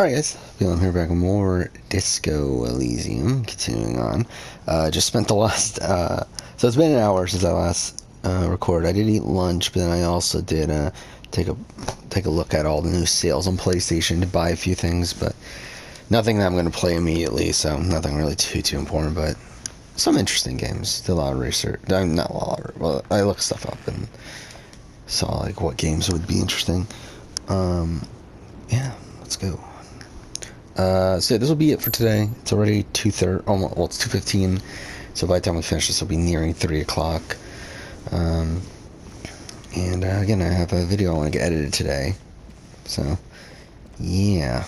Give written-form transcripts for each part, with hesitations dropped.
Alright guys, feeling here back with more Disco Elysium, continuing on. Just spent the last, so it's been an hour since I last recorded. I did eat lunch, but then I also did take a look at all the new sales on PlayStation to buy a few things, but nothing that I'm going to play immediately, so nothing really too important, but some interesting games. Did a lot of research, not a lot, well, I looked stuff up and saw like what games would be interesting. Yeah, let's go. So yeah, this will be it for today. It's already 2:30. Almost, well, it's 2:15. So by the time we finish this, will be nearing 3 o'clock. And again, I have a video I want to get edited today. So yeah.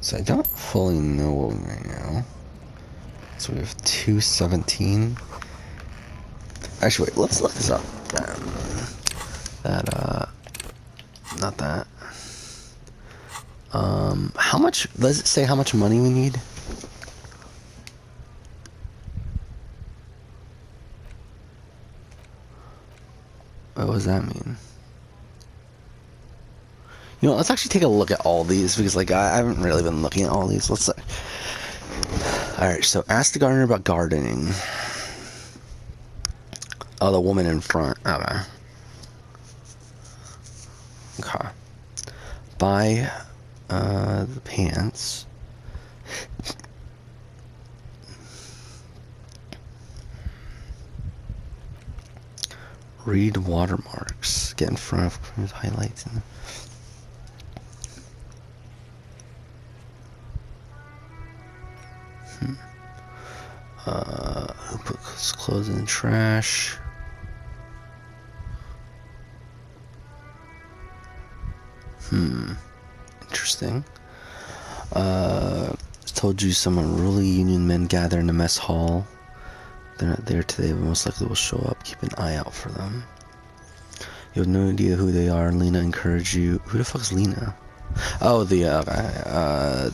So I don't fully know what we right now. So we have 2:17. Actually, wait. Let's look this up. Not that. How much, does it say how much money we need? What does that mean? You know, let's actually take a look at all these, because, like, I haven't really been looking at all these. Let's, alright, so ask the gardener about gardening. Oh, the woman in front. Okay. Okay. Buy, the pants. Read watermarks. Get in front of highlights. Who puts clothes in the trash? Interesting. Told you some unruly union men gather in the mess hall. They're not there today, but most likely will show up. Keep an eye out for them. You have no idea who they are. Lena encouraged you. Who the fuck is Lena? Oh, to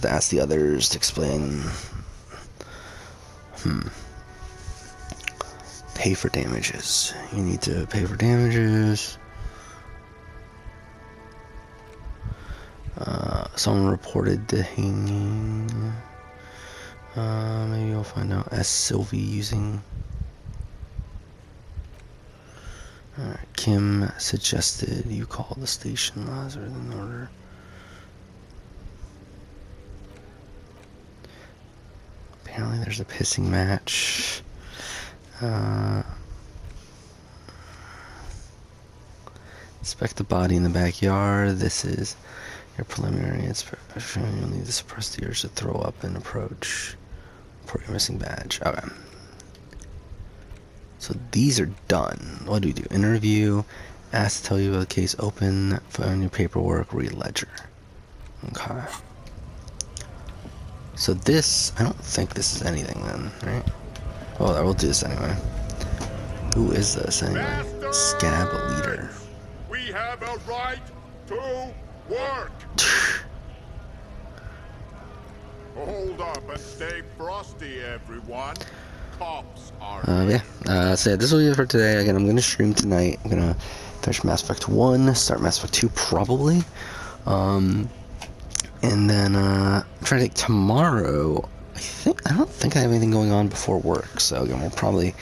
ask the others to explain. Pay for damages. You need to pay for damages. Someone reported the hanging. Maybe you'll find out. Ask Sylvie using. Alright, Kim suggested you call the station. Lazareth in order. Apparently there's a pissing match. Inspect the body in the backyard. This is your preliminary inspection. You'll need to suppress the urge to throw up and approach. Report your missing badge. Okay. So these are done. What do we do? Interview. Ask to tell you about the case. Open. Find your paperwork. Read ledger. Okay. So this, I don't think this is anything then, right? Oh, I will do this anyway. Who is this anyway? Scab leader. We have a right to work. Hold up and stay frosty, everyone. Cops are. Yeah. So yeah, this will be it for today. Again, I'm gonna stream tonight. I'm gonna finish Mass Effect 1, start Mass Effect 2 probably. And then try to take tomorrow. I don't think I have anything going on before work, so again, we'll probably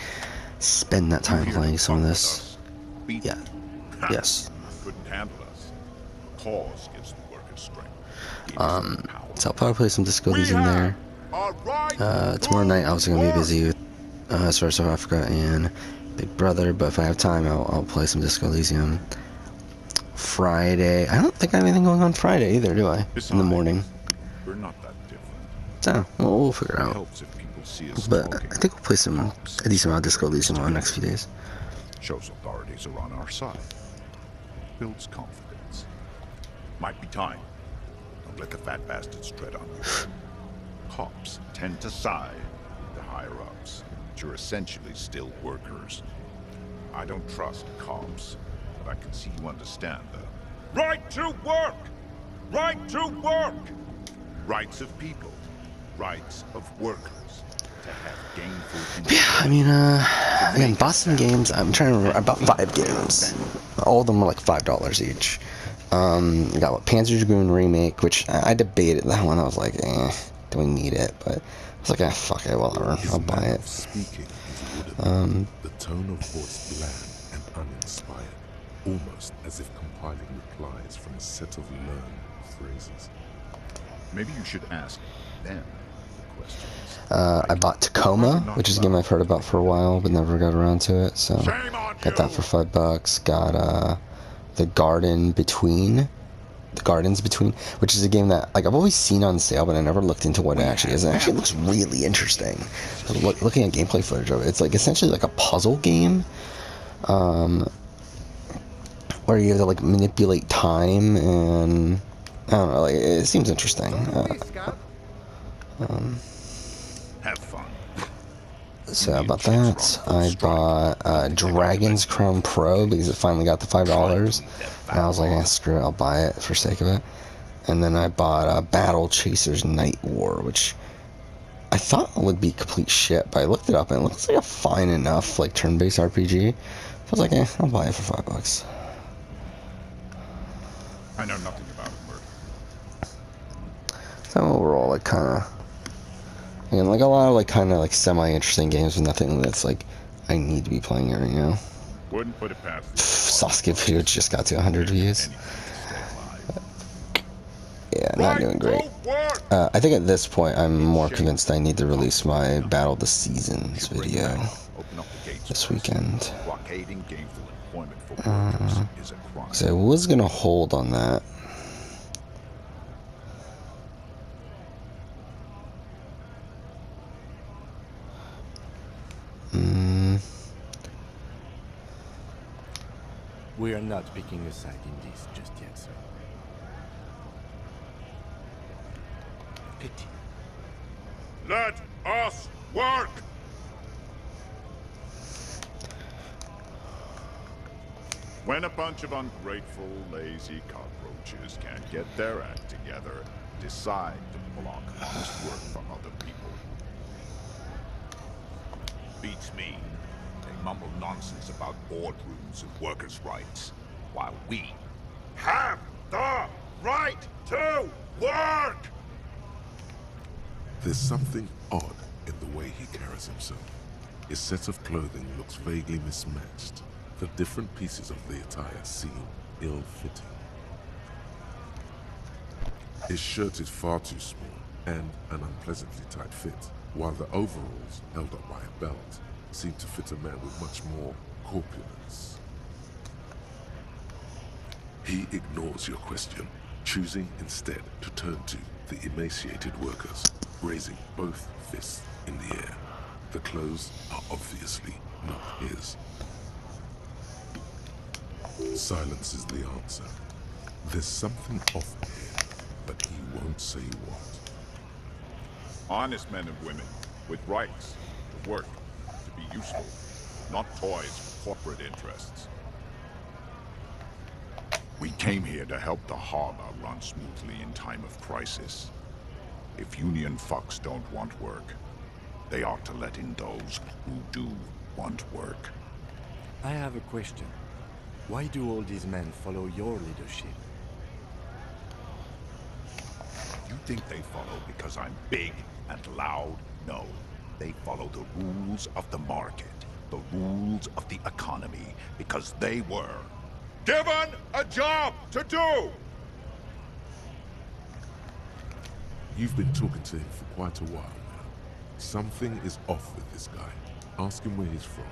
spend that time playing some of this. Yeah. Yes. Couldn't handle us. Cause gives the workers strength. So I'll probably play some Disco Elysium there. Tomorrow night I was gonna be busy with South Africa and Big Brother, but if I have time, I'll play some Disco Elysium. Friday, I don't think I have anything going on Friday either, do I? In the morning. We're not that different. So we'll figure it out. Helps if people see us But talking. I think we'll play a decent amount of Disco Elysium over the next few days. Shows authorities are on our side. Builds confidence. Might be time. Don't let the fat bastards tread on you. Cops tend to side with the higher-ups, but you're essentially still workers. I don't trust cops, but I can see you understand the right to work! Right to work! Rights of people. Rights of workers. Yeah, I mean, again, Boston games, I'm trying to remember, I bought 5 games. All of them were like $5 each. I got what, Panzer Dragoon Remake, which I debated that one. I was like, do we need it? But I was like, fuck it, whatever, I'll buy it. Speaking is wooden, the tone of voice bland and uninspired, almost as if compiling replies from a set of learned phrases. Maybe you should ask them the questions. I bought Tacoma, which is a game I've heard about for a while, but never got around to it, so got that for $5. Got, The Gardens Between, which is a game that, like, I've always seen on sale, but I never looked into what it actually is. It actually looks really interesting. Looking at gameplay footage of it, it's like essentially like a puzzle game, where you have to like manipulate time, and I don't know, like, it seems interesting. Have fun. So I bought that. I bought Dragon's Crown Pro because it finally got the $5. And I was like, screw it, I'll buy it for sake of it. And then I bought Battle Chasers Night War, which I thought would be complete shit, but I looked it up and it looks like a fine enough like turn-based RPG. I was like, I'll buy it for $5. I know nothing about it, Bert. So overall, like, kind of, again, like a lot of like kind of like semi-interesting games with nothing that's like I need to be playing it right now. Wouldn't put it past Sasuke video just got to 100 views. Yeah, not doing great. I think at this point I'm more convinced I need to release my Battle of the Seasons video this weekend. So I was gonna hold on that. We are not picking a side in this just yet, sir. Pity. Let us work! When a bunch of ungrateful, lazy cockroaches can't get their act together, decide to block honest work from other people. Beats me. They mumble nonsense about boardrooms and workers' rights, while we have the right to work! There's something odd in the way he carries himself. His set of clothing looks vaguely mismatched. The different pieces of the attire seem ill-fitting. His shirt is far too small and an unpleasantly tight fit, while the overalls, held up by a belt, seem to fit a man with much more corpulence. He ignores your question, choosing instead to turn to the emaciated workers, raising both fists in the air. The clothes are obviously not his. Silence is the answer. There's something off here, but he won't say what. Honest men and women, with rights, to work, to be useful, not toys for corporate interests. We came here to help the harbor run smoothly in time of crisis. If union fucks don't want work, they ought to let in those who do want work. I have a question. Why do all these men follow your leadership? You think they follow because I'm big and loud? No. They follow the rules of the market, the rules of the economy, because they were given a job to do! You've been talking to him for quite a while now. Something is off with this guy. Ask him where he's from.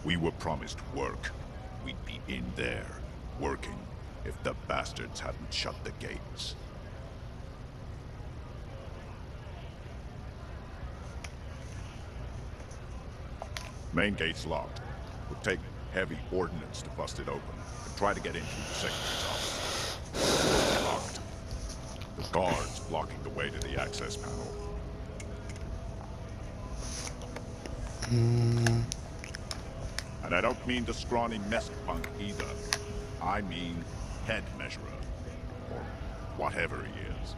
We were promised work. We'd be in there, working, if the bastards hadn't shut the gates. Main gate's locked. Would take heavy ordnance to bust it open, and try to get in through the secretary's office. Locked. The guards blocking the way to the access panel. And I don't mean the scrawny mess punk either. I mean head measurer. Or whatever he is.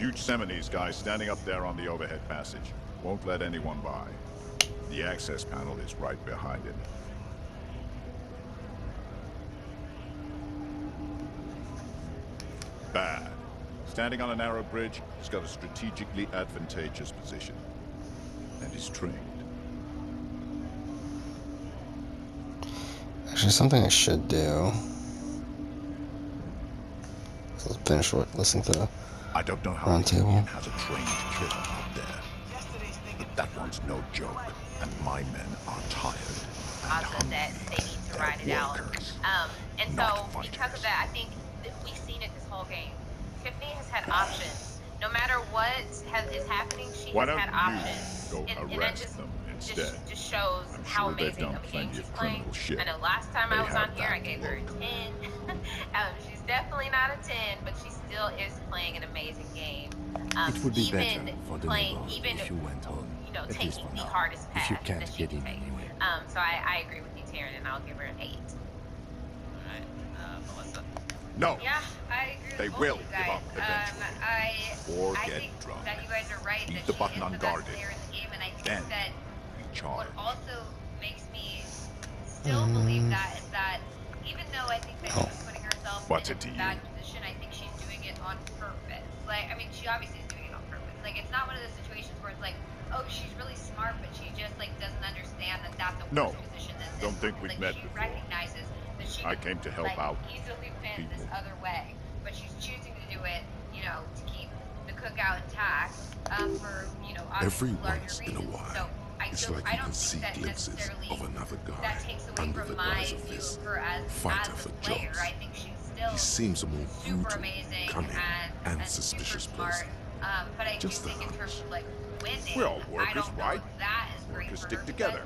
Huge Seminoles guy standing up there on the overhead passage. Won't let anyone by. The access panel is right behind him. Bad. Standing on a narrow bridge, he's got a strategically advantageous position. And he's trained. Actually, something I should do. So let's finish listening to the I don't know how round the table. Union has a trained killer out there. But that one's no joke, and my men are tired and Also that they need to ride it out. And so because of that, I think that we've seen it this whole game. Tiffany has had options. No matter what is happening, she has had options. Go And that just shows I'm how sure they've amazing done of a game plenty she's of playing. criminal shit. I know last time I They was on have here, I that gave her a look. 10. She's definitely not a 10, but she still is playing an amazing game. It would be even better for the playing, neighborhood even if you went home. you know, At least taking for the now. hardest If path you can't that she get can in take. anyway. So I agree with you, Taryn, and I'll give her an 8. Alright, Melissa. No, Yeah, I agree with they both will you give guys. up eventually. Or I get think drunk. that you guys are right. Leave that the she button is the unguarded. best player in the game, and I think Then that what recharge. also makes me still believe that is that even though I think that she's putting herself What's in it to a you? bad position, I think she's doing it on purpose. Like, I mean, she obviously is doing it on purpose. Like, it's not one of those situations where it's like, oh, she's really smart, but she just like doesn't understand that that's a No, worse position than this. don't think we've like, met she before. recognizes that she I can, came to help like, out easily win this people. other way, but she's choosing to do it, you know, to keep the cookout intact for, you know, Every obviously larger once in a reasons. while, So it's like I you don't can see think that glimpses necessarily of another guy that takes away under the from my guise of view this of her as fighter a for player. jobs. I think she's still He seems a more super brutal, amazing cunning, and super suspicious smart. person. But I Just do a think in terms hunch. of like winning, We're all I workers, don't know right? if that is great Workers for stick her together.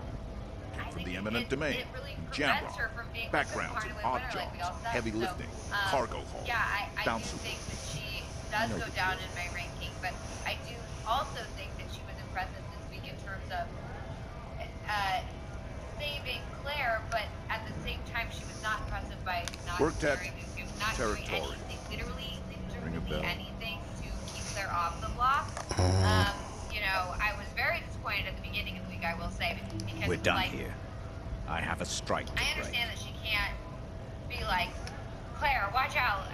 because I From think the eminent it domain. really In prevents Jamrock. her from being Backgrounds a in part odd winner, like we all jobs, said. heavy So, lifting, cargo haul, yeah, I do bounce think that she does go down in my ranking, but I do also think that she was impressive this week in terms of saving Claire, but at the same time, she was not impressive by not Worked at not doing territory. anything, Ring a literally bell. anything to keep Claire off the block. You know, I was very disappointed at the beginning of the week, I will say, because We're done like, here. I have a strike to I break. understand that she can't be like, Claire, watch out.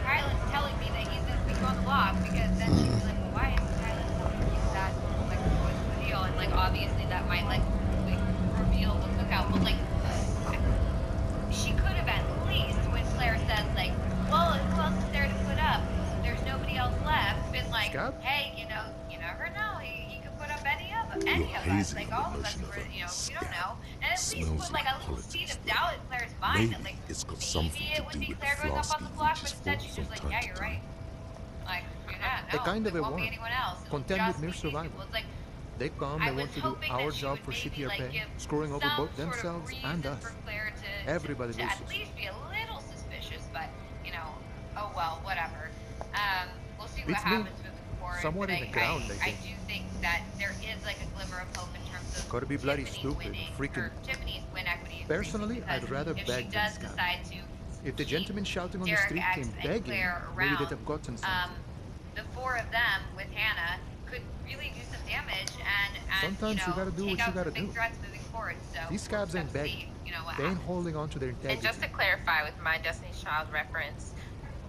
Tyler's telling me that he's going to put you on the block, because then she'd be like, well, why isn't Tyler telling me that? Like, what's the deal? And, like, obviously that might, like reveal the cookout. But, like, she could have at least, when Claire says, like, well, who else is there to put up? There's nobody else left. Been like, Scab? hey, you know, you never know. He could put up any of us. hazing Like, on all the of us, notion of were, a you know, we don't scab. know. And at least Smells put, like, like a little politics, seed of though. doubt in Claire's mind Maybe that, like, it's got maybe something it to would do be with the Claire going up on Flasky the block, but reaches instead for she's from just like, time yeah, to you're time. right. Like, yeah, They no, kind of there won't want. be anyone else. It'll Content with just mere be these people. survival. It's like, They come, I they was want to do hoping our that she job would for maybe, shittier like, pay, give screwing over some both sort of themselves and reason us. for Claire Everybody to at loses. least be a little suspicious, but, you know, oh well, whatever. We'll see what Beats me. happens moving forward. Somewhere but in the ground, I I think. do think that there is like a glimmer of hope in terms of Gotta be bloody Tiffany stupid, winning, freaking- or Tiffany's win equity. Personally, increasing, I'd rather because beg if she than does scab. decide to If the keep gentleman shouting on the Derek street X came and begging, Claire maybe around, they'd have gotten something. the four of them with Hannah could really do some damage and Sometimes you gotta do take what you out gotta some big do. threats moving forward. So These we'll scabs just ain't have to begging. see, you know, what They ain't happens. holding on to their integrity. And just to clarify with my Destiny's Child reference,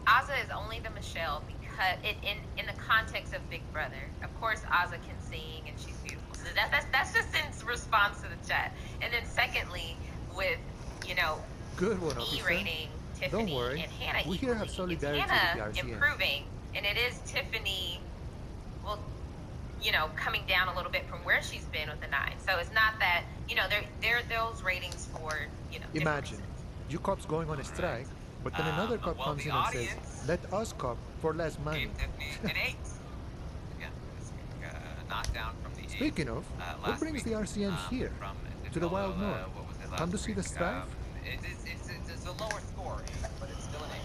Ozza is only the Michelle because in the context of Big Brother. Of course, Ozza can sing and she's beautiful. So that's just in response to the chat. And then secondly, with Good one, me officer. rating Tiffany Don't worry. and Hannah We here have equally, it's solidarity with Hannah the RCN. improving, and it is Tiffany. Well, coming down a little bit from where she's been with the 9. So it's not that they're those ratings for different Imagine, reasons. you cops going on a strike, but then another cop well, comes the in and says, audience let us cop for less money. gave Tiffany an 8. Again, this knockdown from the 8. Speaking of, what last brings week, the RCN here? from To the Wild North? what was it last Come to see week? the strife? It's a lower score, but it's still an 8.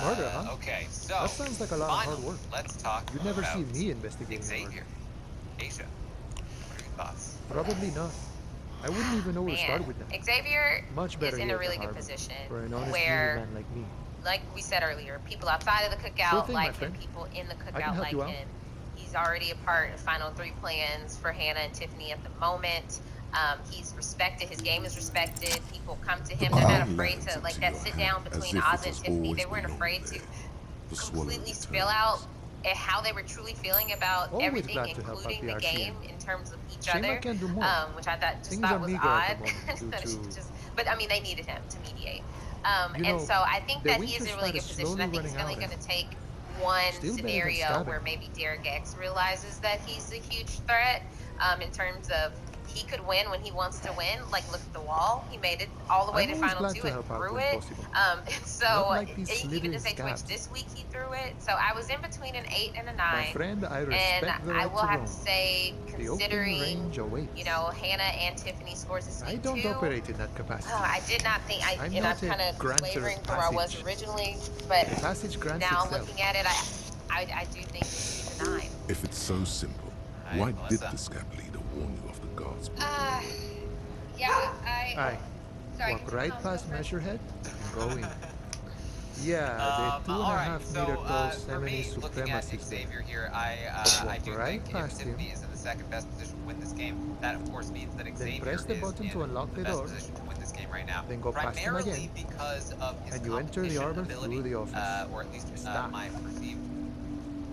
Murder, huh? Okay, so That sounds like a lot of hard work. Let's talk You'd never about see me investigating a Xavier. murder. Asia, what are your thoughts? Probably not. I wouldn't even know where to start Man, with them. Xavier Much better is in here a at the really good harbor, position for an honest where, man like me. like we said earlier, people outside of the Sure cookout thing, my like him, friend. people in the I can cookout help like you out. him. He's already a part of Final Three plans for Hannah and Tiffany at the moment. He's respected. His game is respected. People come to The him. They're not palm afraid lands to, like, into that your sit hand down as between if it Oz and has Tiffany. always They weren't belonged afraid to there. The swallow completely spill out returns. how they were truly feeling about Always everything, glad to help out including the the game RCN. in terms of each Shame I other, can't do more. which I just Things are thought was meager at the odd. moment due That it to, should just, but I mean, they needed him to mediate. you And know, so I think the that he is winter's in a really fat is good position. slowly I think it's running only out, going and to take one still better than scenario stabbing. where maybe Derek X realizes that he's a huge threat, in terms of he could win when he wants to win. Like, look at the wall. He made it all the way I'm to always Final glad Two to and help out threw when it. possible. And Not so like these even slithering to say Twitch scabs. this week, he threw it. So I was in between an 8 and a My 9. friend, I And respect the I right will to have roam. to say, The open considering, range awaits. Hannah and Tiffany scores this I week don't too, operate in that capacity. I did not think, I'm and I'm not a kind of granter wavering of from where I was passage. originally, but The passage grants now itself. looking at it, I do think he's a 9. If it's so simple, Hi, why did Melissa. the scab leader warn you of the guards? Yeah, Aye. sorry, Walk could you right come go past first? Measurehead and go in. Yeah, the All right. 2.5 So meter tall for Semini me, looking at supremacist there. Xavier here, I Walk do right think if past him. Tiffany is in the second best position to win this game, that of course means that Xavier press the is button in to unlock the the best door. position to win this game right now. Then go past him Primarily again, because of his and you enter the competition arbor ability, through the office. or at least Stop. my perceived,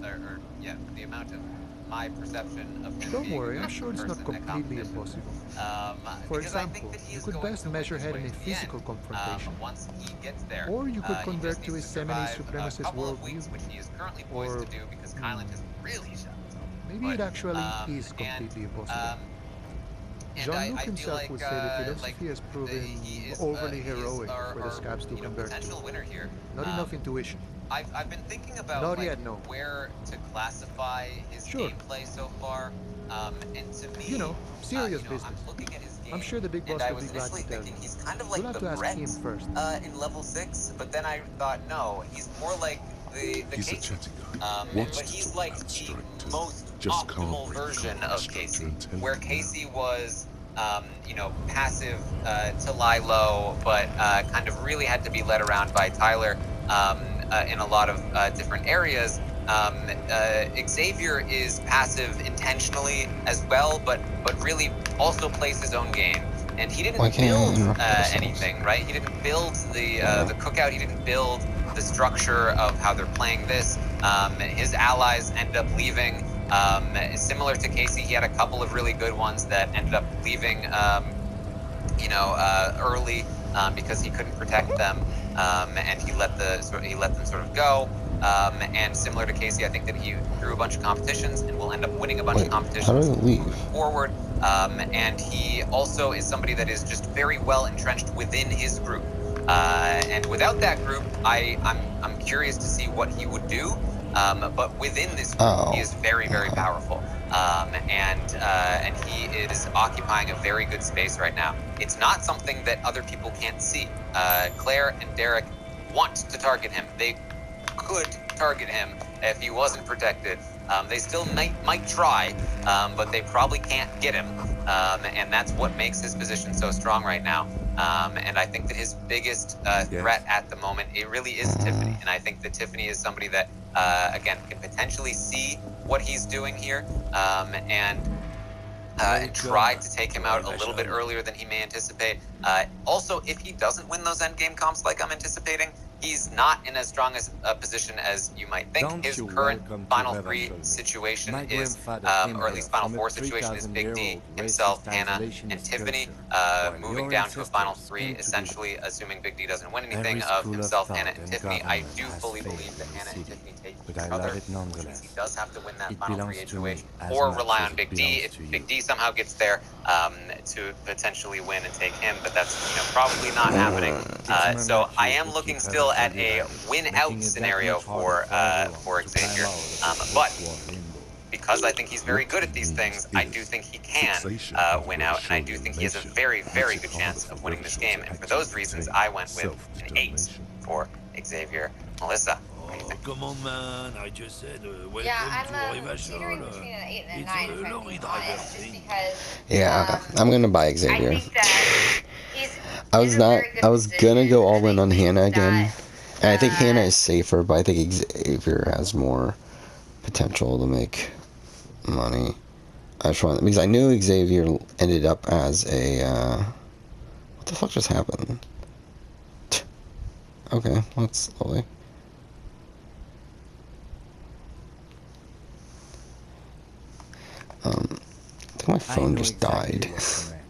or yeah, the amount of my perception of him Don't being worry, a I'm good sure it's not person at completely competition. impossible. For Because I think example, that he you is could going best to win measure his head way in a to the physical end, confrontation. once he gets there. Or you could He convert just to a needs Semini survive supremacist a couple of worldview. weeks, which he is currently poised to do because Kylan has really shut himself. Maybe it actually is completely impossible. Jean-Luc I feel himself like, would say the philosophy has proven he is overly he is heroic our, for the scabs to convert potential to. winner here. Not enough intuition. I've been thinking about Not yet, no. where to classify his Sure. gameplay so far. And to me, You know, serious I'm business. looking at his game, I'm sure the big boss and I would was be glad initially to tell thinking you. he's kind of You'll like have the to ask Brett him first. in level 6, but then I thought no, he's more like the He's a Casey. chatty guy. Wants But to he's talk like about the strike too. most Just can't optimal break the version combat of structure Casey, and tell where you Casey was passive to lie low, but kind of really had to be led around by Tyler in a lot of different areas. Xavier is passive intentionally as well, but really also plays his own game. And he didn't Why can't you build interrupt ourselves? anything, right? He didn't build the cookout. He didn't build the structure of how they're playing this. His allies ended up leaving. Similar to Casey, he had a couple of really good ones that ended up leaving, early because he couldn't protect them, and he let them sort of go. And similar to Casey, I think that he threw a bunch of competitions and will end up winning a bunch of competitions how do I leave? moving forward. And he also is somebody that is just very well entrenched within his group. And without that group, I'm curious to see what he would do. But within this group, he is very, very powerful. And he is occupying a very good space right now. It's not something that other people can't see. Claire and Derek want to target him. They could target him if he wasn't protected. They still might try, but they probably can't get him. And that's what makes his position so strong right now. And I think that his biggest threat at the moment, it really is Tiffany. And I think that Tiffany is somebody that, again, can potentially see what he's doing here and try to take him out a little bit earlier than he may anticipate. Also, if he doesn't win those endgame comps like I'm anticipating, he's not in as strong a position as you might think. His current Final 3 situation is, or at least Final 4 situation is Big D, himself, Hannah, and Tiffany, moving down to a Final 3, essentially assuming Big D doesn't win anything, of himself, Hannah, and Tiffany. I do fully believe that Hannah and Tiffany take each other, which means he does have to win that Final 3 HOH, or rely on Big D. If Big D somehow gets there to potentially win and take him, but that's probably not happening. So I am looking still at a win-out scenario for Xavier, but because I think he's very good at these things, I do think he can win out, and I do think he has a very, very good chance of winning this game. And for those reasons, I went with an 8 for Xavier. Melissa. Oh, come on, man. I just said, welcome Yeah, to I'm Rivachol. teetering between an 8 and a It's 9, if a I'm lorry being driver honest, just thing. because Yeah, okay. I'm gonna buy I Xavier. think that he's I in was a not. very good I was position, gonna go all and in I on think Hannah again, that and I think Hannah is safer, but I think Xavier has more potential to make money. I just want because I knew Xavier ended up as a. What the fuck just happened? Okay, that's lovely. I think my I phone know just exactly died. what you meant.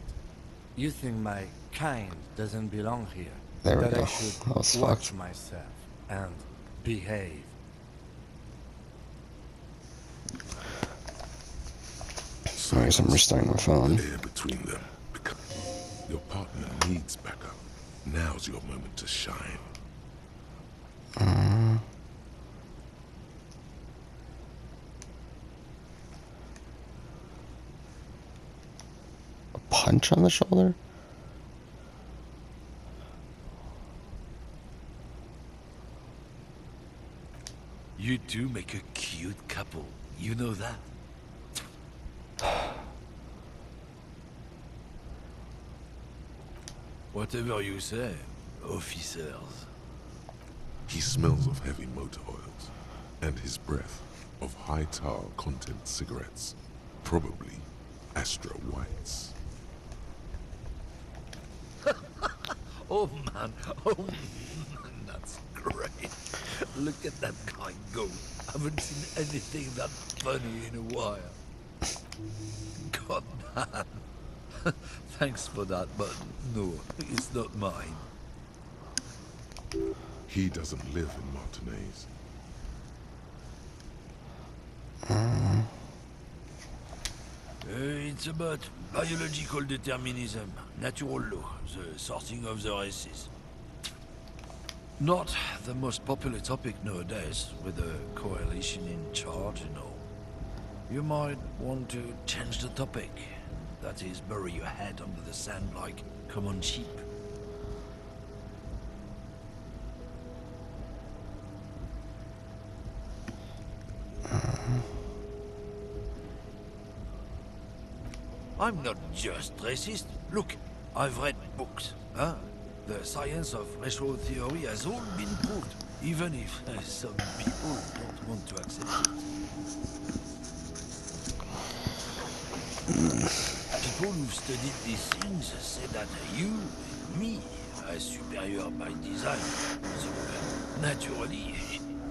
You think my kind doesn't belong here. There we That go. I should That was watch fucked. myself and behave. Alright, so I'm restarting my phone. The air between them. Your partner needs backup. Now's your moment to shine. A punch on the shoulder? You two make a cute couple. You know that? Whatever you say, officers. He smells of heavy motor oils, and his breath of high tar content cigarettes, probably Astra Whites. Oh man, oh man, that's great. Look at that guy go. Haven't seen anything that funny in a while. God man. Thanks for that, but no, it's not mine. He doesn't live in Martinez. It's about biological determinism, natural law, the sorting of the races. Not the most popular topic nowadays, with the coalition in charge and all. You might want to change the topic. That is, bury your head under the sand like common sheep. I'm not just racist. Look, I've read books. Huh? The science of racial theory has all been proved, even if some people don't want to accept it. People who've studied these things say that you and me are superior by design. So, naturally,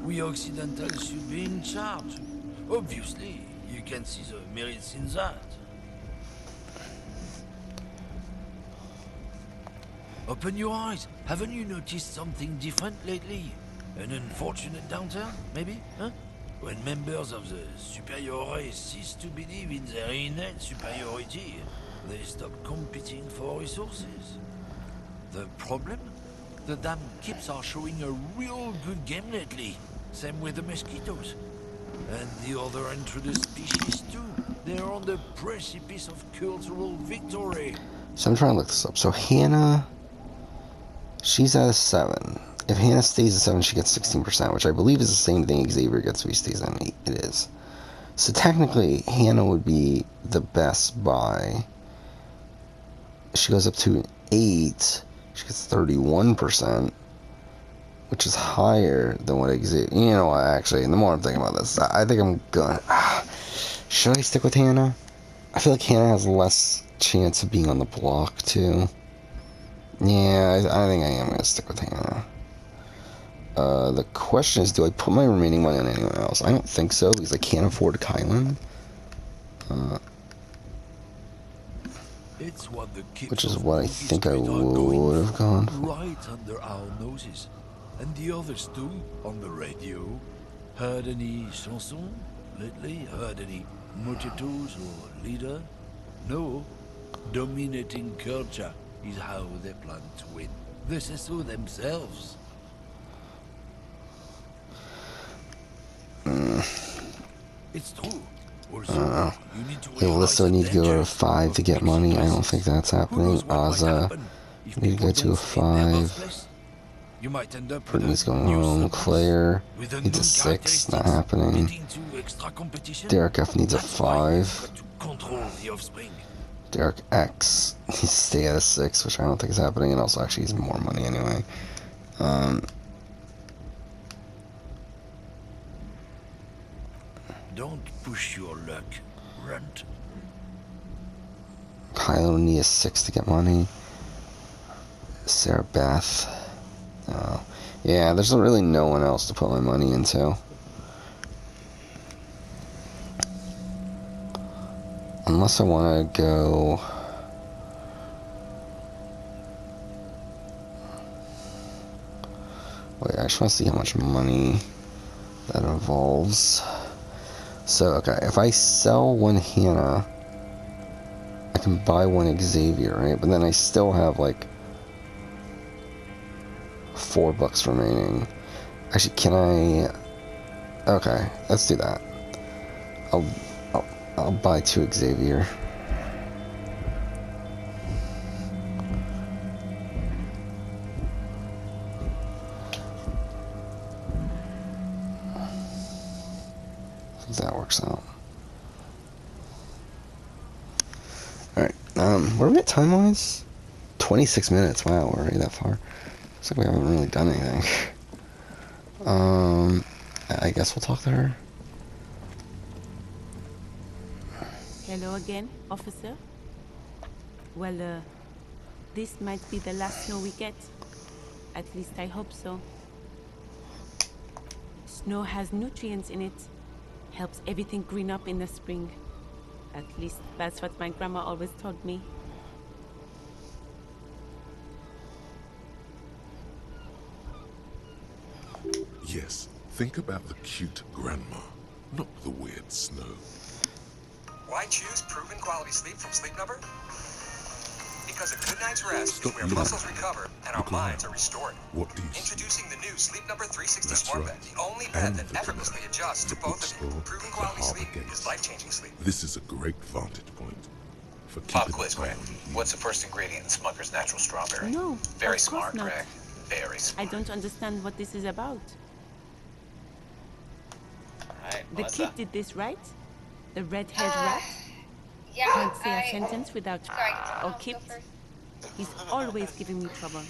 we Occidentals should be in charge. Obviously, you can see the merits in that. Open your eyes. Haven't you noticed something different lately? An unfortunate downturn, maybe? Huh? When members of the superior race cease to believe in their innate superiority, they stop competing for resources. The problem? The damn kips are showing a real good game lately. Same with the mosquitoes. And the other intruders species too. They're on the precipice of cultural victory. So I'm trying to look this up. So Hannah, she's at a 7. If Hannah stays at 7, she gets 16%, which I believe is the same thing Xavier gets if he stays at 8. It is. So technically, Hannah would be the best buy. She goes up to an 8. She gets 31%, which is higher than what Xavier... You know what, actually, the more I'm thinking about this, I think I'm going... should I stick with Hannah? I feel like Hannah has less chance of being on the block, too. Yeah, I think I am going to stick with Hannah. The question is, do I put my remaining money on anyone else? I don't think so, because I can't afford Kylan. It's what the Which kids is of what I Wall think I Street are going would have for, gone for. right under our noses. And the others too, on the radio. Heard any chansons lately? Heard any mojitos or leader? No. Dominating culture is how they plan to win. They say so themselves. It's true. Also, you need to realize Alyssa the need to go to dangers 5 of to get mixed money. I don't races. think that's Who happening. knows what might Azza happen if need to people go to a don't stay in their 5. birthplace? You might end up with Brittany's a going new home. sub-boss Claire with unknown needs a 6. Not characteristics, happening. leading to extra competition. Derek F needs a That's why you've 5. got to control the offspring. Derek X needs to stay at a 6, which I don't think is happening, and also actually he's more money anyway. Don't push your luck, Runt. Kylo needs a 6 to get money. Sarah Beth. Yeah, there's really no one else to put my money into. Unless I want to go... Wait, I just want to see how much money that involves. So, okay, if I sell one Hannah, I can buy one Xavier, right? But then I still have, like, $4 remaining. Actually, can I... Okay, let's do that. I'll buy 2 Xavier. I think that works out. Alright, where are we at time-wise? 26 minutes. Wow, we're already that far. Looks like we haven't really done anything. I guess we'll talk to her. Hello again, officer. Well, this might be the last snow we get. At least I hope so. Snow has nutrients in it. Helps everything green up in the spring. At least that's what my grandma always told me. Yes, think about the cute grandma, not the weird snow. Why choose proven quality sleep from Sleep Number? Because a good night's rest Stop is where looking. muscles recover and our Look around. minds are restored. What do you see? Introducing the new Sleep Number 360 That's Smart right. Bed, the only bed And that the effortlessly pillow, adjusts to the both of you. bookstore, Proven the quality harbor sleep gates. is life-changing sleep. This is a great vantage point for Pop keeping quiz, an eye Greg. on you. What's the first ingredient in Smucker's natural strawberry? No, Very of smart, course not. Greg. Very I smart. don't understand what this is about. Alright, The Melissa. kid did this, right? The red-haired rat? Yeah, Can't say a sentence without... Sorry, Oh, I'll Kip. go first. He's always giving me trouble.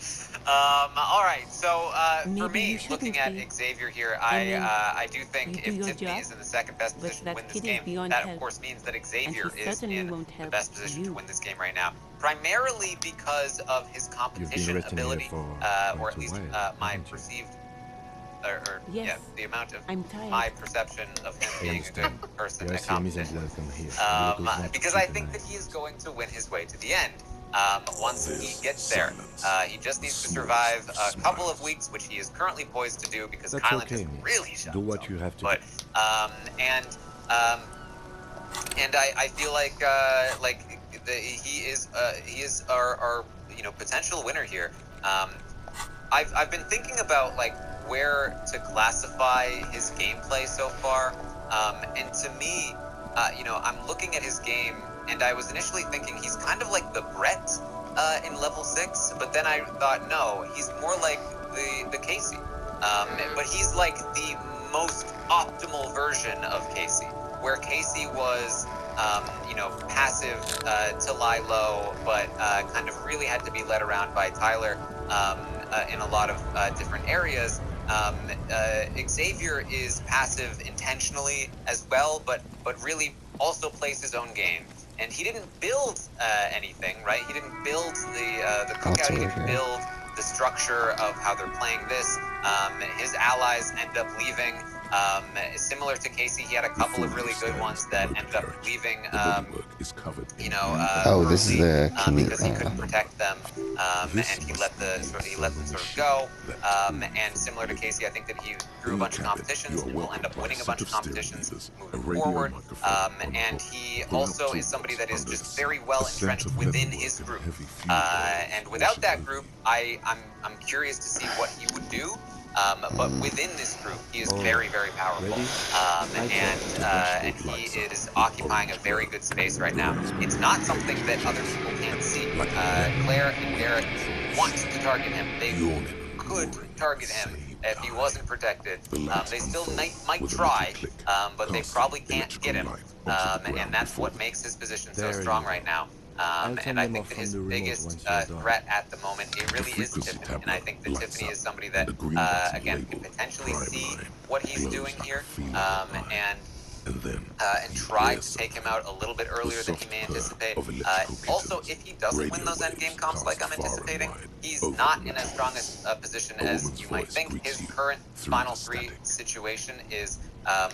Alright, so, for Maybe me, you shouldn't looking at be. Xavier here, I mean, I do you think do if your Tiffany job, is in the second best but position to that win this kid is game, beyond that of help. course means that Xavier he is certainly in won't the help best position to you. win this game right now. Primarily because of his competition written here ability, for or quite at a least while, my haven't you? perceived, or yeah, Yes, the amount of I'm tired. my perception of him I being a understand. good person The at Elysium isn't competition. welcome here. The look is not Because I keep think an that eye he is on going to win his way to the end. Once he This gets there, silence, he just needs to the survive smallest a couple of smiles. weeks, which he is currently poised to do because That's Kylan okay, has Nick. really shot Do what himself. you have to But and I feel like he is our potential winner here. I've been thinking about like where to classify his gameplay so far, and to me, I'm looking at his game, and I was initially thinking he's kind of like the Brett in level 6, but then I thought no, he's more like the Casey, but he's like the most optimal version of Casey, where Casey was passive to lie low, but kind of really had to be led around by Tyler in a lot of different areas. Xavier is passive intentionally as well, but really also plays his own game. And he didn't build anything, right? He didn't build the cookout. He didn't build the structure of how they're playing this. His allies end up leaving. Similar to Casey, he had a couple of really good ones that ended up leaving. Is covered in This is the because he couldn't protect them, and he let them sort of go. And similar to Casey, I think that he grew a bunch of competitions and will end up winning a bunch of competitions moving forward. And he also is somebody that is just very well entrenched within his group. And without that group, I'm curious to see what he would do. But within this group, he is very, very powerful, and he is occupying a very good space right now. It's not something that other people can see. Claire and Derek want to target him. They've could target him if he wasn't protected. They still might with a try, little click, but they casting probably can't electrical get him. light onto the And ground that's before what them. makes his position so There strong you right go. now. I'll turn And I them think off that from his the remote biggest once you're done. threat at the moment, it The really is frequency Tiffany. And I tablet think that lights Tiffany up, is somebody and that, the green button again, can labeled potentially Prime see Line what he's glows doing like a here, feline eye. and then try hear to take him something. out a little bit The earlier than he soft may purr anticipate. of electrical Also, kittens. if he doesn't win Radio those endgame waves comps like cast I'm far and anticipating, wide he's over not the in as strong a position A as woman's you might voice think. greets His you current through Final the Three static. situation is,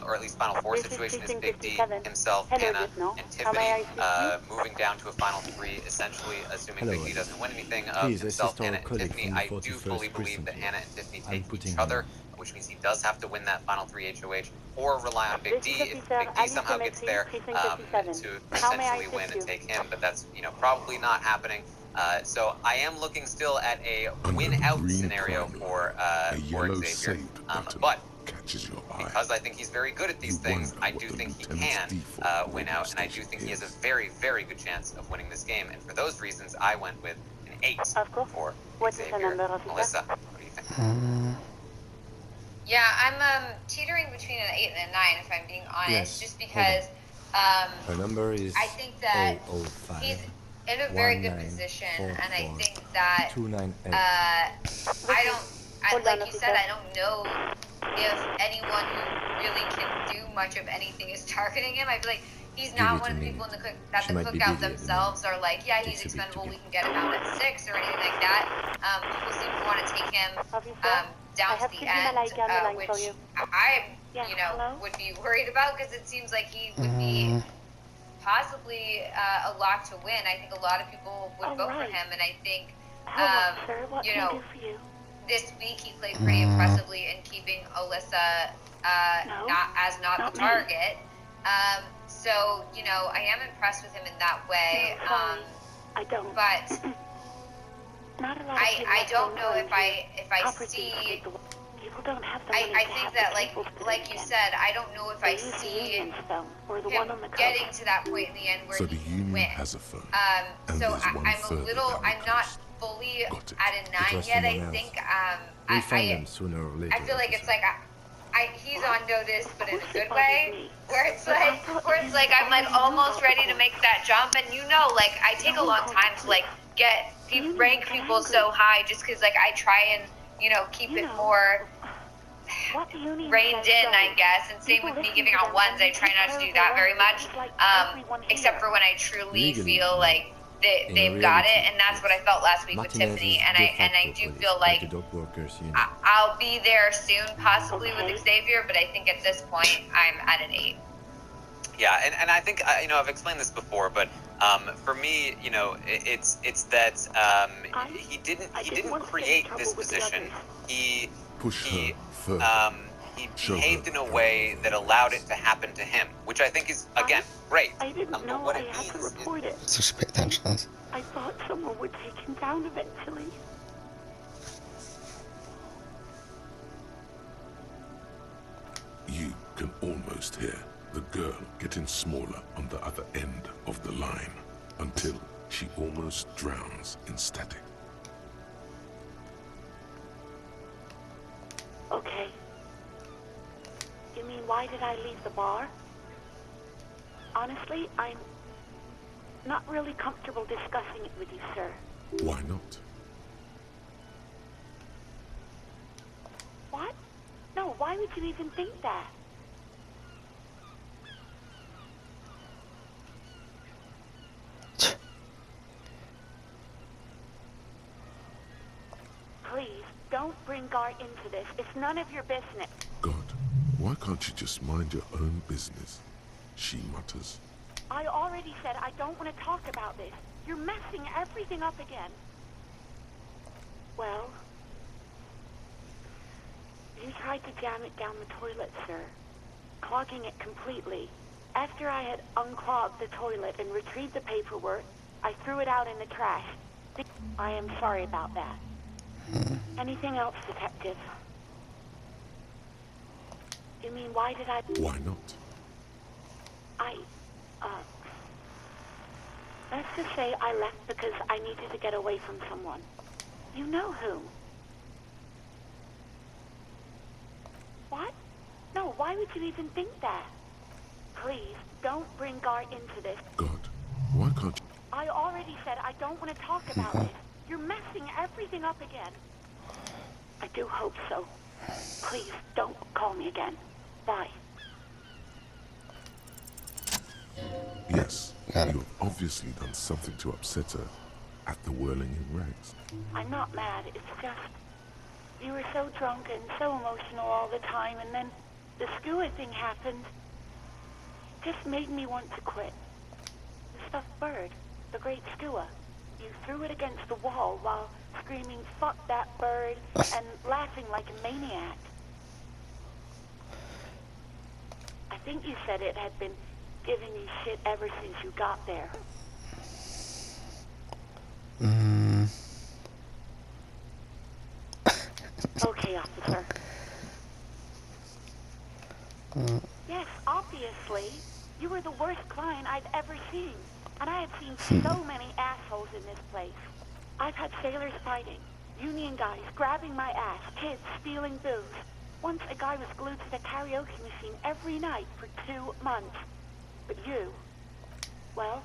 or at least Final Four This is situation is Precinct Big D, 57. himself, Hello, Hannah, Lieutenant. and How may I Tiffany, assist you? moving down to a Final Three, essentially assuming Hello, Big D Ellie. doesn't win anything of Please himself, assist our Hannah, and colleague Tiffany. from the I do 41st fully believe precinct that here. Hannah and Tiffany I'm take putting each him other, in. which means he does have to win that Final Three HOH or rely on Big This D is if Officer Big D Alice somehow gets Demetri, there Precinct 57. to How may I essentially win assist and you? take him, but that's probably not happening. So I am looking still at a Under win the out green scenario prime for line, a yellow Xavier. saved button But catches your eye. because I think he's very good at these You things, wonder I what do the think he lieutenant's can default win radio out, and I do station think he has a is. very, very good chance of winning this game. And for those reasons, I went with an 8 Of course. for What is the Xavier. number, officer? Melissa, what do you think? Yeah, I'm teetering between an 8 and a 9 if I'm being honest, Yes, just hold because Her number is I think that 005 he's in a very good position, and I 1944 think that 298. I don't, Hold like on, you said, officer. I don't know if anyone who really can do much of anything is targeting him. I feel like he's Give not it one a of the people in minute. the that She the might be cookout busy at the themselves are like, yeah, he's Takes a bit to expendable, we get. can get him out at 6 or anything like that. People seem to want to take him Officer, down I to have the Kid end, Malaika on the line for which you. I, Yeah, you know, hello? would be worried about because it seems like he would be possibly a lock to win. I think a lot of people would vote for right. him, and I think, Hello, sir. What you can I know, do for you? this week he played pretty impressively in keeping Alyssa No, not not the me. target. So you know, I am impressed with him in that way. No, sorry. I don't. But Not a lot of people I have don't been know going if to I opportunities see. like the- People don't have the I money to think have that the tables put in like you again. said, I don't know if They I use the see Union stone, or the him one on the coast. getting to that point in the end where So he the can Union win. has a phone. So there's one I'm a further little, down the I'm not coast. fully Got it. at a 9 was yet. I someone else. think We'll find them sooner or later. I feel like it's officer. like he's on notice, but in a course good it bothers way. me. Where it's But I like, thought I'm you like already knew almost about ready the to make that jump, and you know, like I take a No long one time calls to like get You rank get people angry. so high, just because like I try and keep You it know, more What Union reined says in, I goes. guess. And same People with me listen giving to out them ones, and I try take not care to do of that their very own, much. just like everyone Except here. for when I truly Legally, feel no. like In they've got it, reality, and that's what I yes. felt last week with Martinez Tiffany. is And de I facto do police, feel but like the dog workers union. I'll be there soon, possibly with Okay. Xavier, but I think at this point I'm at an 8. Yeah, and I think I've explained this before, but for me, it's that he didn't want to get in create trouble this with the position. others. He Push her further. he Show her behaved in a how way to that allowed it to happen to him, which I think is again great. I didn't But know what I it had to means is report it. So just pay attention to this. I thought someone would take him down eventually. You can almost hear the girl getting smaller on the other end of the line until she almost drowns in static. Okay. You mean, why did I leave the bar? Honestly, I'm not really comfortable discussing it with you, sir. Why not? What? No, why would you even think that? Please, don't bring Gar into this. It's none of your business. God, why can't you just mind your own business? She mutters. I already said I don't want to talk about this. You're messing everything up again. Well, you tried to jam it down the toilet, sir, clogging it completely. After I had unclogged the toilet and retrieved the paperwork, I threw it out in the trash. I am sorry about that. Anything else, Detective? You mean, why did I... Why not? Let's just say I left because I needed to get away from someone. You know who. Why would you even think that? Please, don't bring Gar into this. God, why can't you? I already said I don't want to talk about this. You're messing everything up again. I do hope so. Please, don't call me again. Bye. Yes, you've obviously done something to upset her at the whirling in rags. I'm not mad, it's just... You were so drunk and so emotional all the time, and then the skua thing happened. It just made me want to quit. The stuffed bird, the great skua. You threw it against the wall while screaming, "Fuck that bird," and laughing like a maniac. I think you said it had been giving you shit ever since you got there. Okay, officer. Yes, obviously. You were the worst client I've ever seen. And I have seen so many assholes in this place. I've had sailors fighting, union guys grabbing my ass, kids stealing booze. Once a guy was glued to the karaoke machine every night for 2 months. But you, well,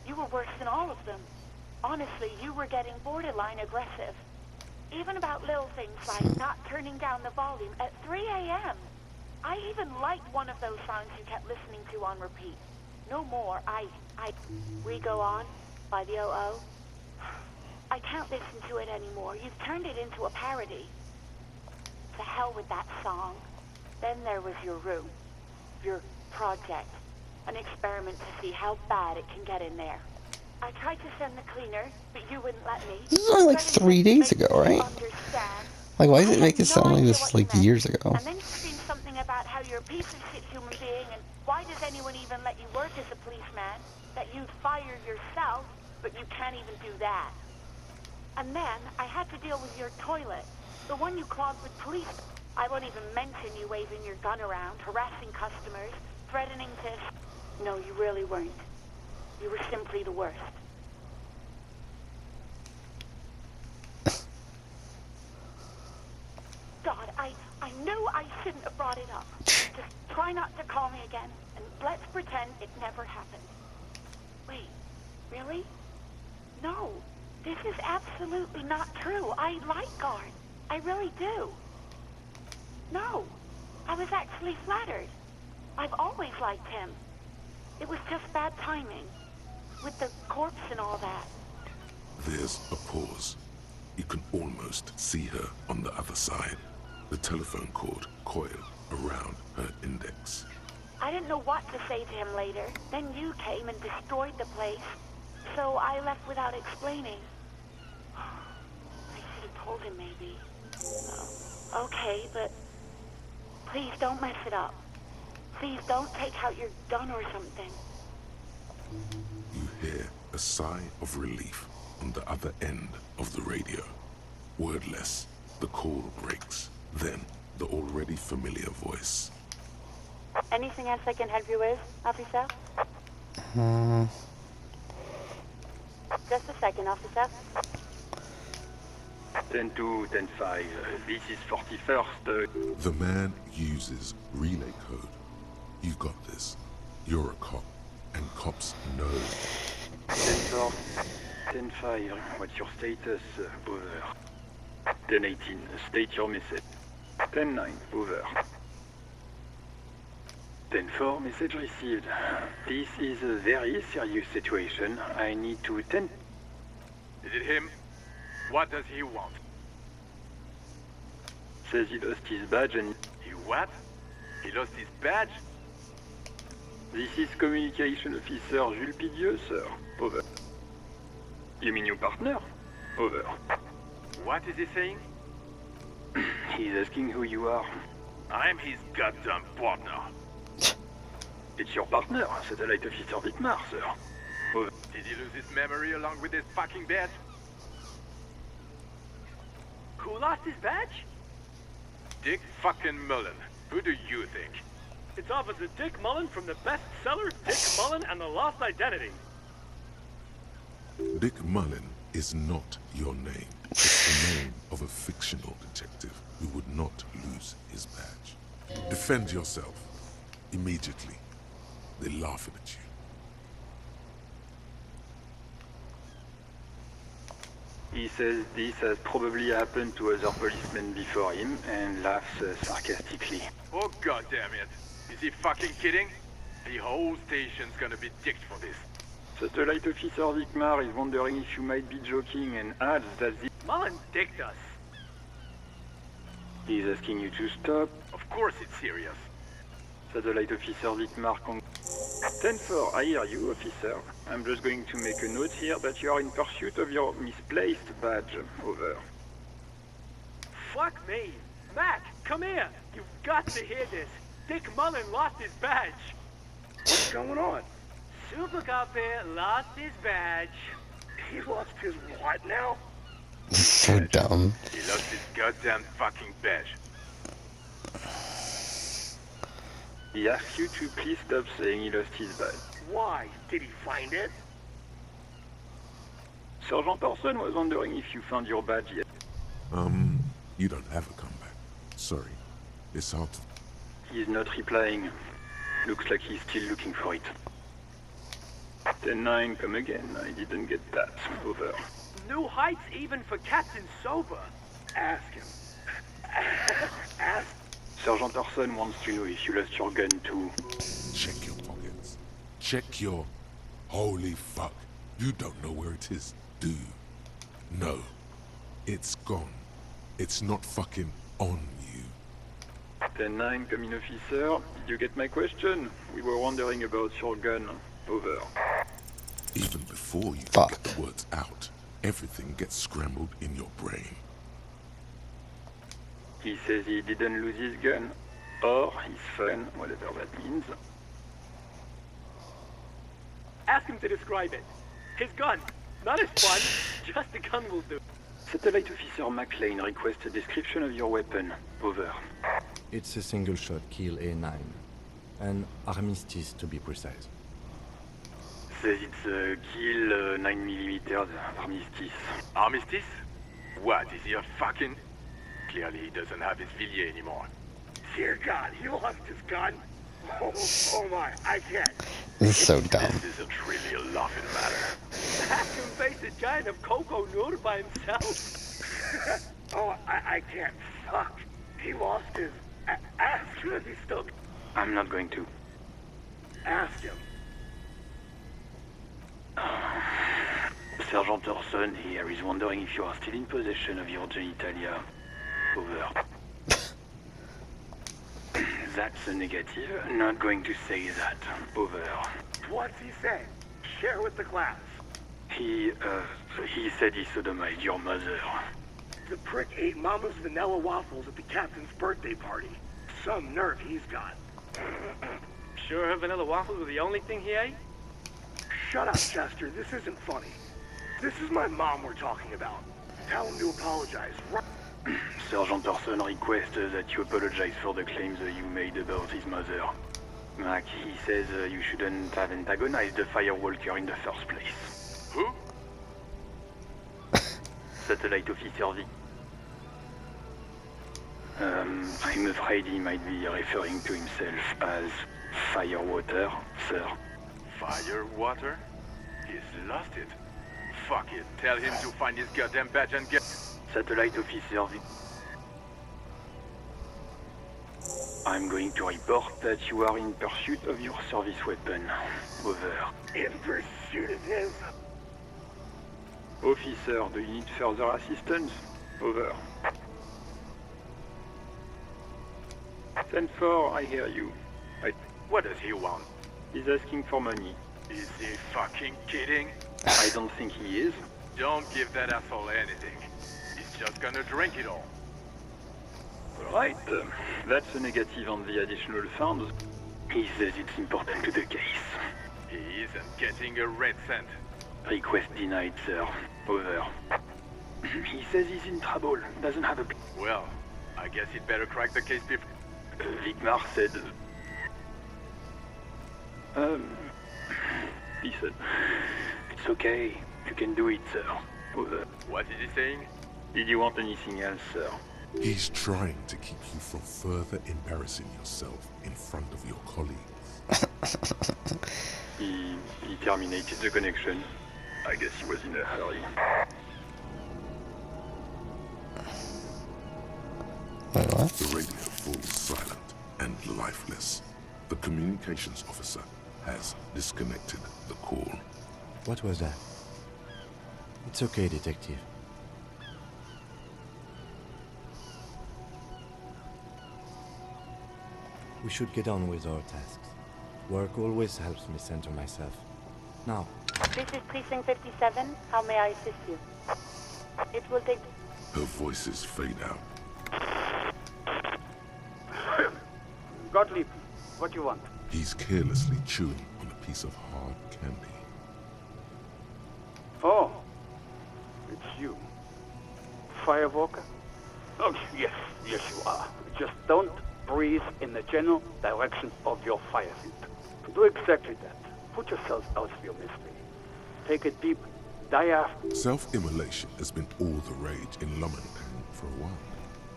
you were worse than all of them. Honestly, you were getting borderline aggressive. Even about little things like not turning down the volume at 3 a.m. I even liked one of those songs you kept listening to on repeat. No more, We Go On by the O.O. I can't listen to it anymore. You've turned it into a parody. To hell with that song. Then there was your room. Your project. An experiment to see how bad it can get in there. I tried to send the cleaner, but you wouldn't let me. This is only like 3 days ago, right? Like, why does it make it sound like this was like years ago? And then you screamed something about how you're a piece of shit human being, and why does anyone even let you work as a policeman? That you'd fire yourself, but you can't even do that. And then I had to deal with your toilet, the one you clogged with police. I won't even mention you waving your gun around, harassing customers, threatening to... No, you really weren't. You were simply the worst. God, I knew I shouldn't have brought it up. Just try not to call me again, and let's pretend it never happened. Wait, really? No, this is absolutely not true. I like Guard. I really do. No, I was actually flattered. I've always liked him. It was just bad timing. With the corpse and all that. There's a pause. You can almost see her on the other side. The telephone cord coiled around her index. I didn't know what to say to him later. Then you came and destroyed the place. So I left without explaining. I should have told him maybe. Okay, but please don't mess it up. Please don't take out your gun or something. You hear a sigh of relief on the other end of the radio. Wordless, the call breaks. Then, the already familiar voice. Anything else I can help you with, officer? Just a second, officer. 10-2, 10-5, this is 41st. The man uses relay code. You got this. You're a cop, and cops know. 10-4, 10-5, what's your status? Over. 10-18, state your message. 10-9, over. 10-4, message received. This is a very serious situation. I need to attend. Is it him? What does he want? Says he lost his badge and... He what? He lost his badge? This is Communication Officer Jules Pidieux, sir. Over. You mean your partner? Over. What is he saying? He's asking who you are. I'm his goddamn partner. It's your partner, Satellite Officer Dietmar, sir. Over. Did he lose his memory along with his fucking badge? Who lost his badge? Dick fucking Mullen. Who do you think? It's Officer Dick Mullen from the bestseller Dick Mullen and the Lost Identity. Dick Mullen is not your name. It's the name of a fictional detective who would not lose his badge. Defend yourself. Immediately. They're laughing at you. He says this has probably happened to other policemen before him and laughs sarcastically. Oh, god damn it. Is he fucking kidding? The whole station's gonna be dicked for this. Satellite Officer Vikmar is wondering if you might be joking and adds that the... Mullen dicked us. He's asking you to stop. Of course it's serious. Satellite Officer Vikmar 10-4, I hear you, officer. I'm just going to make a note here that you are in pursuit of your misplaced badge. Over. Fuck me. Mac, come here. You've got to hear this. Dick Mullen lost his badge. What's going on? Super Cop here lost his badge. He lost his what now? So dumb. He lost his goddamn fucking badge. He asks you to please stop saying he lost his badge. Why? Did he find it? Sergeant Orson was wondering if you found your badge yet. You don't have a comeback. Sorry. It's hard to... He's not replying. Looks like he's still looking for it. 10-9, come again. I didn't get that. Over. New heights even for Captain Sober. Ask him. Ask. Sergeant Orson wants to know if you lost your gun too. Check your pockets. Check your... Holy fuck. You don't know where it is, do you? No. It's gone. It's not fucking on you. 10-9, come in, officer. Did you get my question? We were wondering about your gun. Over. Even before you can get the words out, everything gets scrambled in your brain. He says he didn't lose his gun, or his phone, whatever that means. Ask him to describe it. His gun. Not his fun. Just a gun will do. Satellite Officer McLean requests a description of your weapon. Over. It's a single-shot Kiel A9. An Armistice, to be precise. Says it's a Kiel 9mm Armistice. Armistice? What, is he a fucking... Clearly he doesn't have his Villiers anymore. Dear God, he lost his gun. Oh my, I can't. This is so dumb. This isn't really a laughing matter. Ask him face a giant of cocoa noodle by himself. Oh, I can't. Fuck. He lost his... Ask him if he's still... I'm not going to. Ask him. Sergeant Orson here is wondering if you are still in possession of your genitalia. Over. That's a negative. Not going to say that. Over. What's he say? Share with the class. He said he sodomized your mother. The prick ate Mama's vanilla waffles at the captain's birthday party. Some nerve he's got. Sure her vanilla waffles were the only thing he ate? Shut up, Chester. This isn't funny. This is my mom we're talking about. Tell him to apologize. Sergeant Orson requests that you apologize for the claims you made about his mother. Mac, he says you shouldn't have antagonized the Firewalker in the first place. Who? Satellite Officer V. I'm afraid he might be referring to himself as Firewater, sir. Firewater? He's lost it. Fuck it. Tell him to find his goddamn badge and get... Satellite Officer V. I'm going to report that you are in pursuit of your service weapon. Over. In pursuit of his... Officer, do you need further assistance? Over. 10-4, I hear you. What does he want? He's asking for money. Is he fucking kidding? I don't think he is. Don't give that asshole anything. He's just gonna drink it all. Right. That's a negative on the additional funds. He says it's important to the case. He isn't getting a red cent. Request denied, sir. Over. He says he's in trouble. Doesn't have a... Well, I guess he'd better crack the case before... Vigmar said... Listen. It's okay. You can do it, sir. What is he saying? Did you want anything else, sir? He's trying to keep you from further embarrassing yourself in front of your colleagues. He terminated the connection. I guess he was in a hurry. Wait, what? The radio falls silent and lifeless. The communications officer has disconnected the call. What was that? It's okay, detective. We should get on with our tasks. Work always helps me center myself. Now. This is Precinct 57. How may I assist you? It will take... Her voices fade out. Gottlieb, what do you want? He's carelessly chewing on a piece of hard candy. Oh, it's you. Firewalker? Oh, yes, you are. Just don't breathe in the general direction of your fire suit. Do exactly that. Put yourself out of your misery. Take a deep diaphragm. Self-immolation has been all the rage in Lomantan for a while.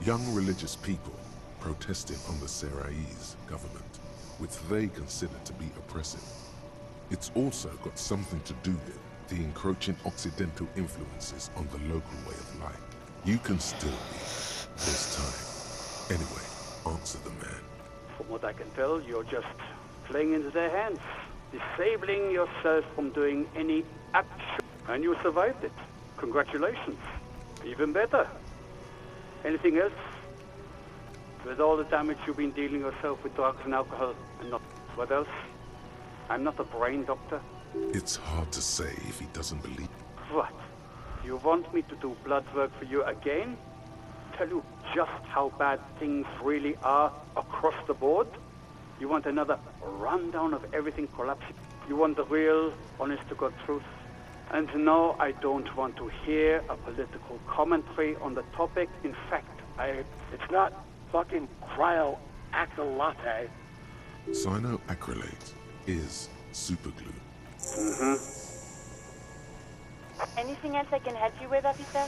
Young religious people protesting on the Seraï's government, which they consider to be oppressive. It's also got something to do with the encroaching Occidental influences on the local way of life. You can still be this time. Anyway, answer the man. From what I can tell, you're just playing into their hands, disabling yourself from doing any action. And you survived it. Congratulations. Even better. Anything else? With all the damage you've been dealing yourself with drugs and alcohol and not... What else? I'm not a brain doctor. It's hard to say if he doesn't believe. What? You want me to do blood work for you again? Tell you just how bad things really are across the board? You want another rundown of everything collapsing? You want the real, honest-to-God truth? And no, I don't want to hear a political commentary on the topic. In fact, It's not fucking cryoacrylate. Cyanoacrylate is superglue. Anything else I can help you with, officer?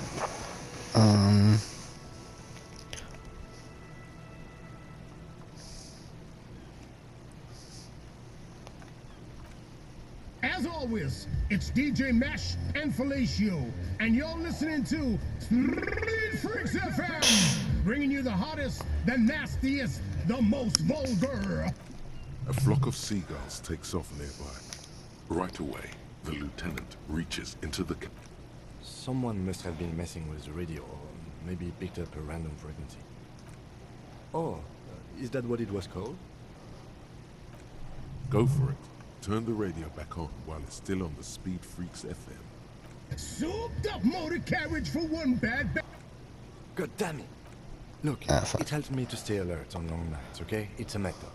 As always, it's DJ Mesh and Felicio, and you're listening to Street Freaks FM, bringing you the hottest, the nastiest, the most vulgar. A flock of seagulls takes off nearby. Right away, the lieutenant reaches into the... Someone must have been messing with the radio, or maybe picked up a random frequency. Oh, is that what it was called? Go for it. Turn the radio back on while it's still on the Speed Freaks FM. Souped up motor carriage for one bad God damn it! Look, it helps me to stay alert on long nights, okay? It's a method.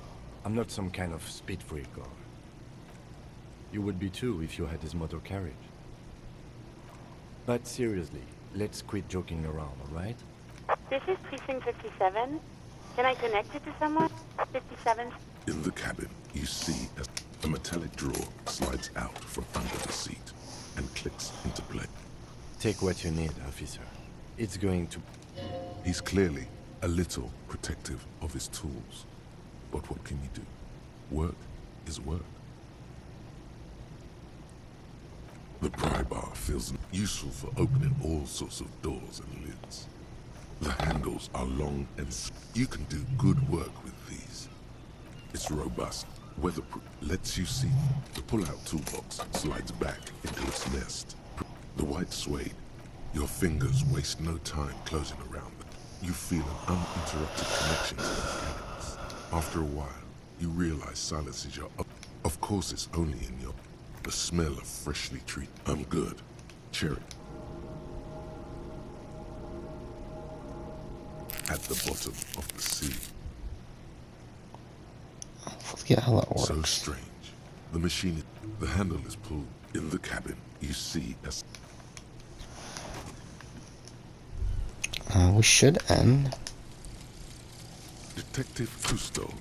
I'm not some kind of speed freak or... You would be too if you had this motor carriage. But seriously, let's quit joking around, alright? This is Precinct 57. Can I connect it to someone? 57. In the cabin, you see a metallic drawer slides out from under the seat and clicks into place. Take what you need, officer. It's going to... He's clearly a little protective of his tools. But what can you do? Work is work. The pry bar feels useful for opening all sorts of doors and lids. The handles are long and you can do good work with these. It's robust, weatherproof, lets you see. The pull-out toolbox slides back into its nest. The white suede, your fingers waste no time closing around them. You feel an uninterrupted connection to the mechanics. After a while, you realize silence is your... Of course it's only in your... The smell of freshly treated. I'm good. Cherry. At the bottom of the sea. I forget how that works. So strange. The machine, the handle is pulled. In the cabin, you see as... We should end. Detective Cousteau.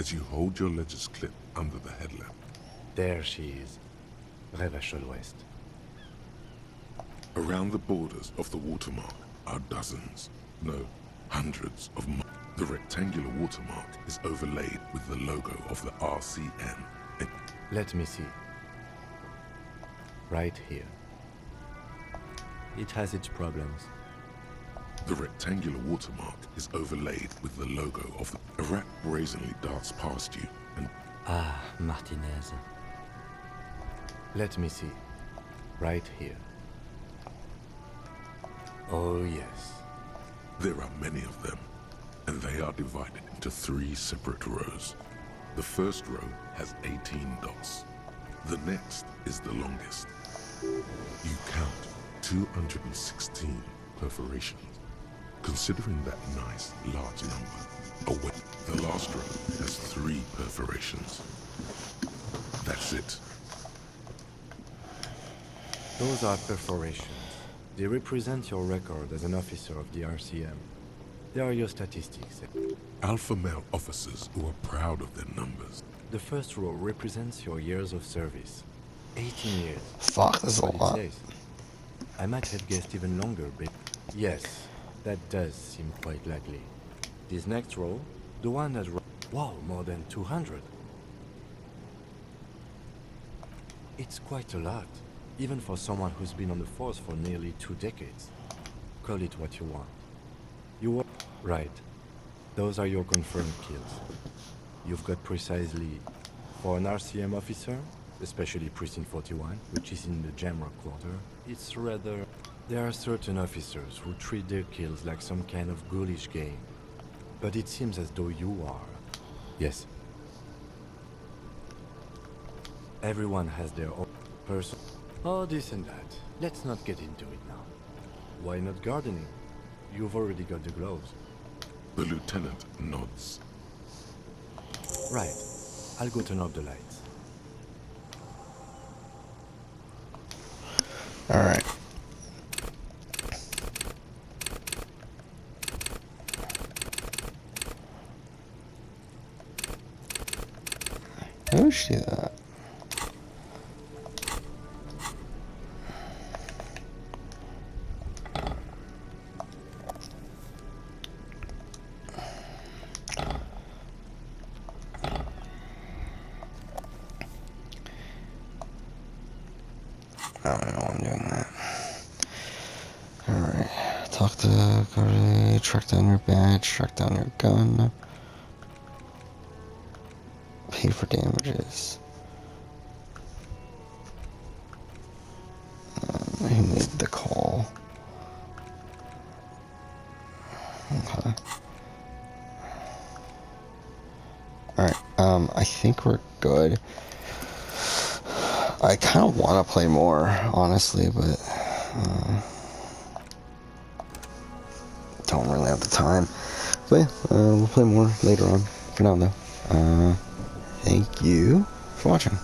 as you hold your ledger's clip under the headlamp. There she is. Revachol West. Around the borders of the watermark are dozens, no, hundreds of marks. The rectangular watermark is overlaid with the logo of the RCN. Let me see. Right here. It has its problems. The rectangular watermark is overlaid with the logo of the... A rat brazenly darts past you and... Ah, Martinez. Let me see. Right here. Oh, yes. There are many of them, and they are divided into 3 separate rows. The first row has 18 dots. The next is the longest. You count 216 perforations. Considering that nice, large number, away, the last row has 3 perforations. That's it. Those are perforations. They represent your record as an officer of the RCM. They are your statistics. Alpha male officers who are proud of their numbers. The first row represents your years of service. 18 years. Fuck, that's a lot. I might have guessed even longer, but... Yes, that does seem quite likely. This next row, the one that... Wow, more than 200. It's quite a lot, even for someone who's been on the force for nearly 2 decades. Call it what you want. You were... Right. Those are your confirmed kills. You've got precisely... For an RCM officer, especially Precinct 41, which is in the Jamrock quarter, it's rather... There are certain officers who treat their kills like some kind of ghoulish game. But it seems as though you are. Yes. Everyone has their own person. Oh, this and that. Let's not get into it now. Why not gardening? You've already got the gloves. The lieutenant nods. Right. I'll go turn off the lights. Alright. Who should do that? I don't know why I'm doing that. Alright. Talk to Carly, track down your badge, track down your gun. Pay for damages. Who made the call? Okay. Alright, I think we're good. I kind of want to play more, honestly, but don't really have the time. But yeah, we'll play more later on. For now, though, thank you for watching.